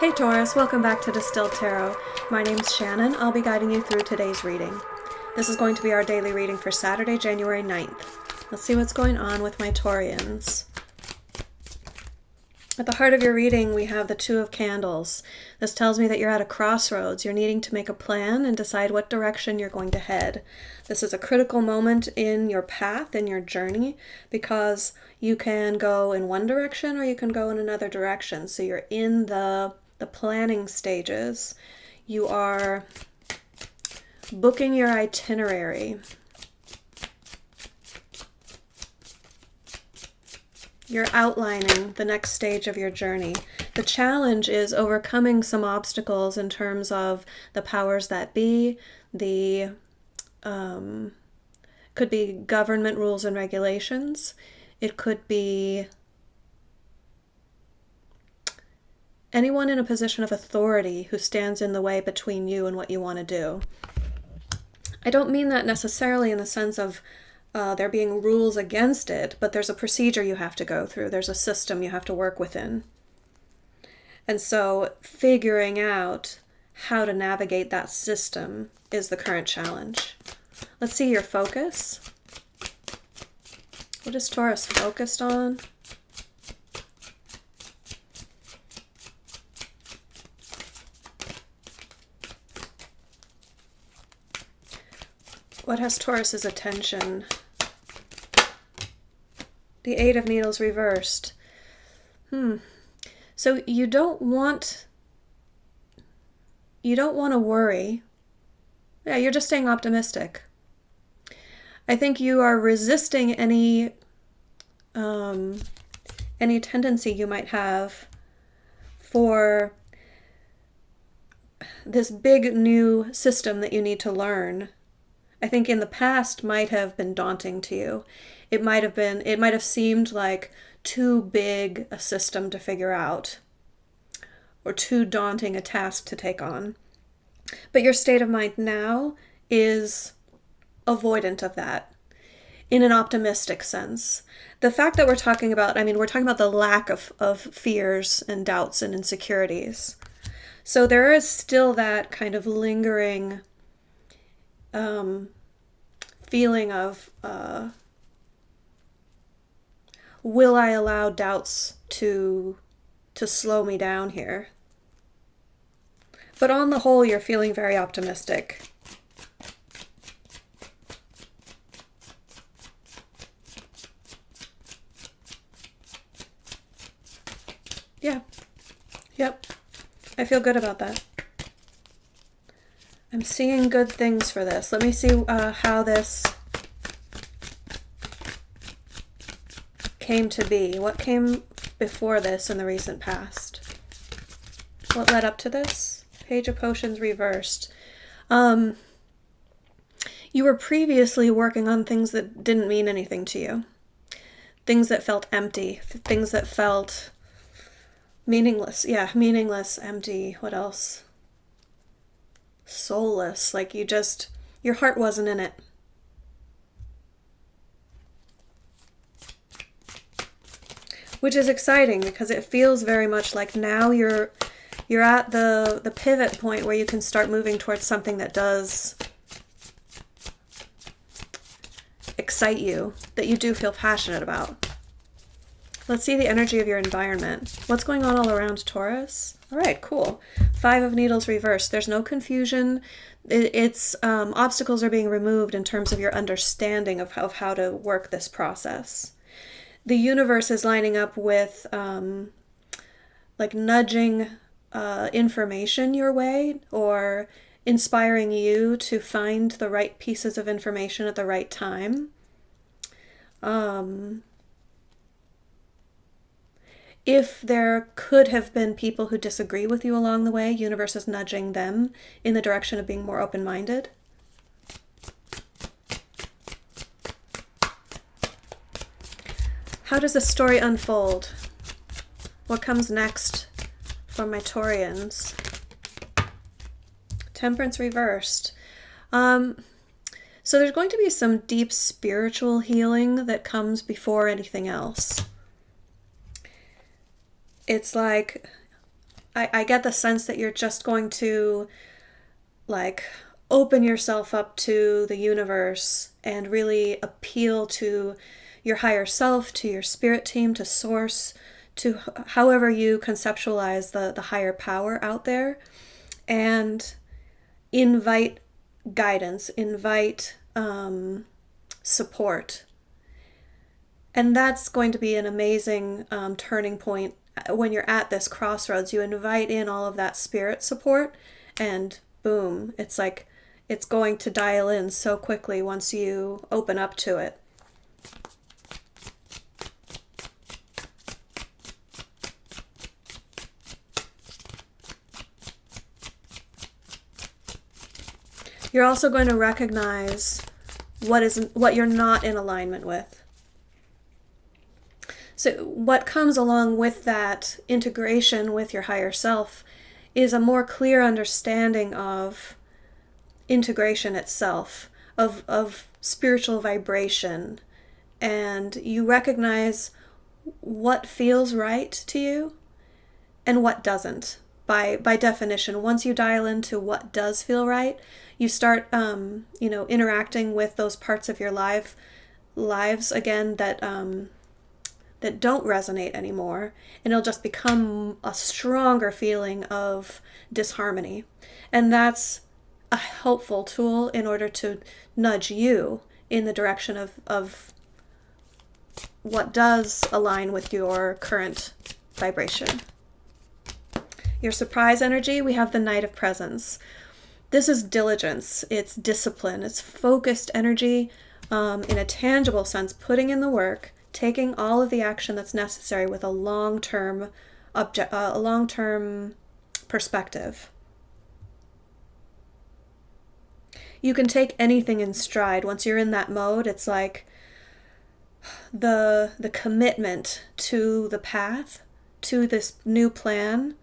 Hey Taurus, welcome back to Distilled Tarot. My name's Shannon. I'll be guiding you through today's reading. This is going to be our daily reading for Saturday, January 9th. Let's see what's going on with my Taurians. At the heart of your reading, we have the Two of Candles. This tells me that you're at a crossroads. You're needing to make a plan and decide what direction you're going to head. This is a critical moment in your path, in your journey, because you can go in one direction or you can go in another direction. So you're in the planning stages. You are booking your itinerary. You're outlining the next stage of your journey. The challenge is overcoming some obstacles in terms of the powers that be, could be government rules and regulations. It could be anyone in a position of authority who stands in the way between you and what you want to do. I don't mean that necessarily in the sense of there being rules against it, but there's a procedure you have to go through. There's a system you have to work within. And so figuring out how to navigate that system is the current challenge. Let's see your focus. What is Taurus focused on? What has Taurus's attention? The Eight of Needles reversed. So you don't want to worry. Yeah, you're just staying optimistic. I think you are resisting any tendency you might have for this big new system that you need to learn. I think in the past might have been daunting to you. It might have seemed like too big a system to figure out or too daunting a task to take on. But your state of mind now is avoidant of that in an optimistic sense. The fact that we're talking about the lack of fears and doubts and insecurities. So there is still that kind of lingering feeling of will I allow doubts to slow me down here? But on the whole, you're feeling very optimistic. Yeah. Yep. I feel good about that. I'm seeing good things for this. Let me see how this came to be. What came before this in the recent past? What led up to this? Page of Potions reversed. You were previously working on things that didn't mean anything to you. Things that felt empty. Things that felt meaningless. Yeah, meaningless, empty. What else? Soulless. Like your heart wasn't in it. Which is exciting because it feels very much like now you're at the pivot point where you can start moving towards something that does excite you, that you do feel passionate about. Let's see the energy of your environment. What's going on all around Taurus? All right, cool. Five of Needles reversed. There's no confusion. It's obstacles are being removed in terms of your understanding of how to work this process. The universe is lining up with nudging information your way or inspiring you to find the right pieces of information at the right time. If there could have been people who disagree with you along the way, universe is nudging them in the direction of being more open-minded. How does the story unfold? What comes next for my Taurians? Temperance reversed. So there's going to be some deep spiritual healing that comes before anything else. It's like I get the sense that you're just going to like open yourself up to the universe and really appeal to your higher self, to your spirit team, to source, to however you conceptualize the higher power out there, and invite guidance, invite support. And that's going to be an amazing turning point when you're at this crossroads. You invite in all of that spirit support, and boom, it's like it's going to dial in so quickly once you open up to it. You're also going to recognize what you're not in alignment with. So what comes along with that integration with your higher self is a more clear understanding of integration itself, of spiritual vibration, and you recognize what feels right to you and what doesn't. By definition, once you dial into what does feel right, you start interacting with those parts of your lives again that don't resonate anymore, and it'll just become a stronger feeling of disharmony. And that's a helpful tool in order to nudge you in the direction of what does align with your current vibration. Your surprise energy, we have the Knight of Presents. This is diligence, it's discipline, it's focused energy, in a tangible sense, putting in the work, taking all of the action that's necessary with a long-term perspective. You can take anything in stride. Once you're in that mode, it's like the commitment to the path, to this new plan,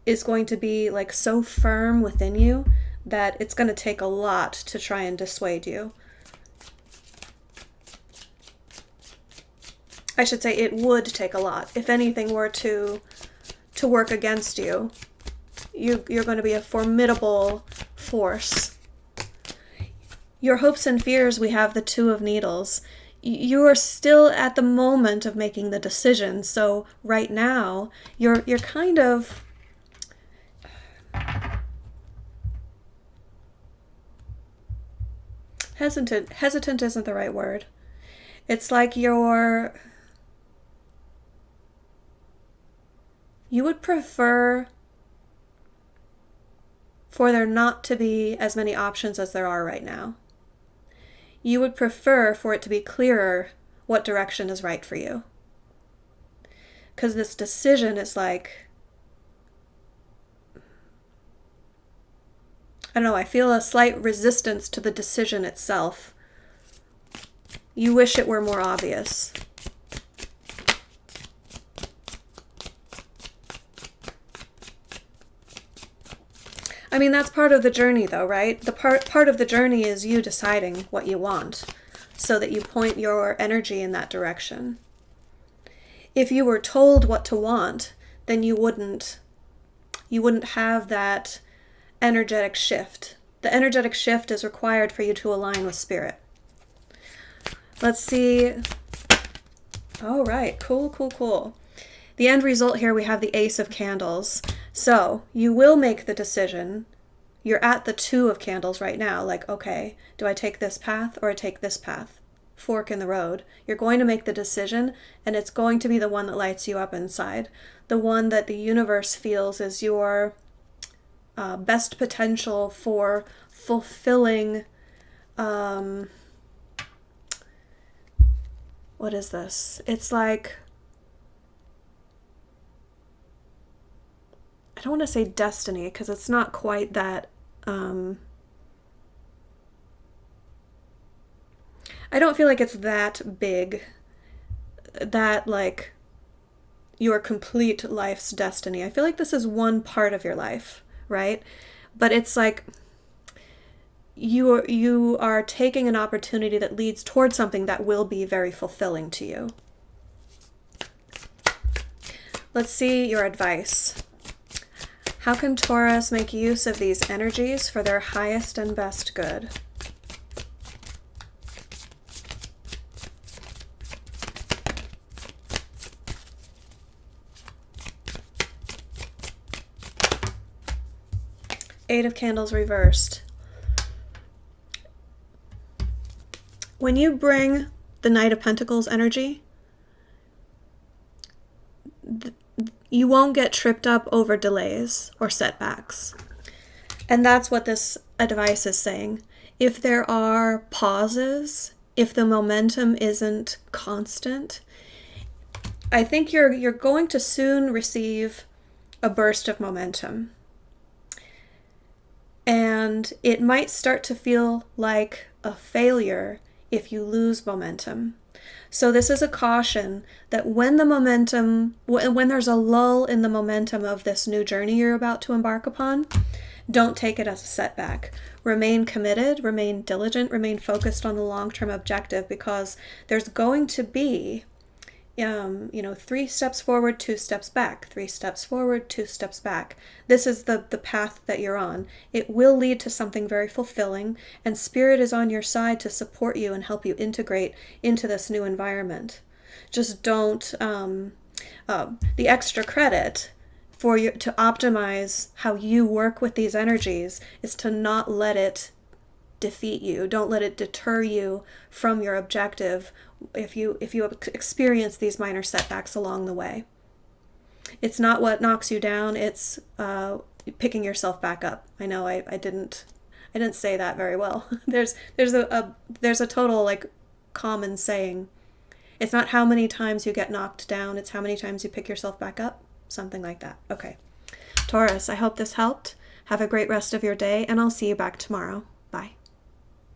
is going to be like so firm within you that it's going to take a lot to try and dissuade you. I should say it would take a lot. If anything were to work against you, you're going to be a formidable force. Your hopes and fears, we have the Two of Needles. You are still at the moment of making the decision. So right now, you're kind of hesitant. Hesitant isn't the right word. It's like you would prefer for there not to be as many options as there are right now. You would prefer for it to be clearer what direction is right for you. Because this decision is like, I don't know, I feel a slight resistance to the decision itself. You wish it were more obvious. I mean, that's part of the journey though, right? The part of the journey is you deciding what you want so that you point your energy in that direction. If you were told what to want, then you wouldn't have that energetic shift. The energetic shift is required for you to align with spirit. Let's see. All right, cool. The end result here, we have the Ace of Candles. So you will make the decision. You're at the Two of Candles right now. Like, okay, do I take this path or I take this path? Fork in the road. You're going to make the decision, and it's going to be the one that lights you up inside. The one that the universe feels is your best potential for fulfilling, what is this? It's like, I don't want to say destiny because it's not quite that, I don't feel like it's that big, that like your complete life's destiny. I feel like this is one part of your life, right? But it's like you are taking an opportunity that leads towards something that will be very fulfilling to you. Let's see your advice. How can Taurus make use of these energies for their highest and best good? Eight of Candles reversed. When you bring the Knight of Pentacles energy, you won't get tripped up over delays or setbacks. And that's what this advice is saying. If there are pauses, if the momentum isn't constant, I think you're going to soon receive a burst of momentum. And it might start to feel like a failure if you lose momentum. So this is a caution that when the momentum, when there's a lull in the momentum of this new journey you're about to embark upon, don't take it as a setback. Remain committed, remain diligent, remain focused on the long-term objective, because there's going to be 3 steps forward, 2 steps back, 3 steps forward, 2 steps back. This is the path that you're on. It will lead to something very fulfilling, and Spirit is on your side to support you and help you integrate into this new environment. Just don't, the extra credit for you to optimize how you work with these energies is to not let it defeat you. Don't let it deter you from your objective if you experience these minor setbacks along the way. It's not what knocks you down, it's picking yourself back up. I know I didn't say that very well. There's a total like common saying. It's not how many times you get knocked down, it's how many times you pick yourself back up. Something like that. Okay. Taurus, I hope this helped. Have a great rest of your day, and I'll see you back tomorrow. Bye.